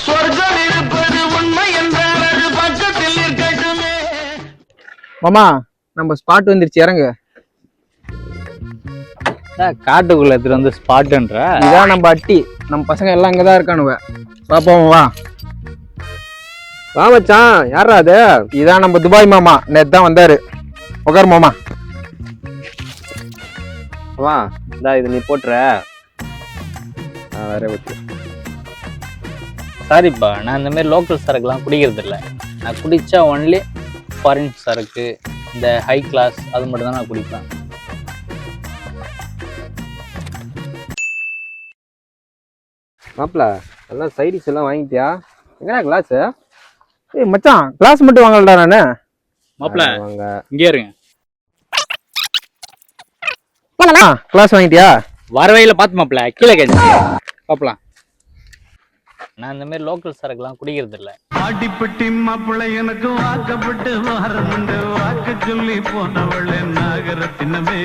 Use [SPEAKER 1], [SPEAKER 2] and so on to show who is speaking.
[SPEAKER 1] சொர்க்கம் இருப்பது உண்மை என்றால் அது பக்கத்தில் இருக்கட்டுமே.
[SPEAKER 2] மாமா நம்ம ஸ்பாட் வந்துருச்சு, இறங்கு.
[SPEAKER 3] காட்டுக்குள்ள எடுத்துட்டு வந்து ஸ்பாட்ன்ற
[SPEAKER 2] இதான் நம்ம அட்டி. நம்ம பசங்க எல்லாம் இங்கதான் இருக்கானுவ. பாப்போம் வா.
[SPEAKER 4] வா மச்சான், யாரா அது?
[SPEAKER 2] இதான் நம்ம துபாய் மாமா, நேத்து தான் வந்தாரு. உட்காரு மாமா.
[SPEAKER 4] வா இந்தா இது நீ போட்டுற. வேற ஓகே.
[SPEAKER 3] சாரிப்பா, நான் இந்த மாதிரி லோக்கல் சரக்குலாம் குடிக்கிறது இல்லை. நான் குடிச்சா ஒன்லி ஃபாரின் சரக்கு, இந்த ஹை கிளாஸ் அது மட்டும் தான் நான் குடிப்பேன்.
[SPEAKER 4] மாப்பிள எல்லாம் சைடிஸ் எல்லாம் வாங்கிட்டியா? எங்கடா கிளாஸ்?
[SPEAKER 2] ஏய் மச்சான், கிளாஸ் மட்டும் வாங்கலடா நானு.
[SPEAKER 3] மாப்பிள
[SPEAKER 4] வாங்க.
[SPEAKER 3] இங்கே இருங்க.
[SPEAKER 2] கிளாஸ் வாங்கிட்டியா?
[SPEAKER 3] வரவையில பார்த்து மாப்பிள கீழே கேட்டு பார்க்கலாம். நான் இந்த மாதிரி லோக்கல் சரக்குலாம் குடிக்கிறது இல்லை.
[SPEAKER 1] ஆட்டிப்பட்டி மாப்பிள்ளை எனக்கு வாக்கப்பட்டு வாரமுண்டு வாக்கு சொல்லி போனவள் நாகரத்தினமே.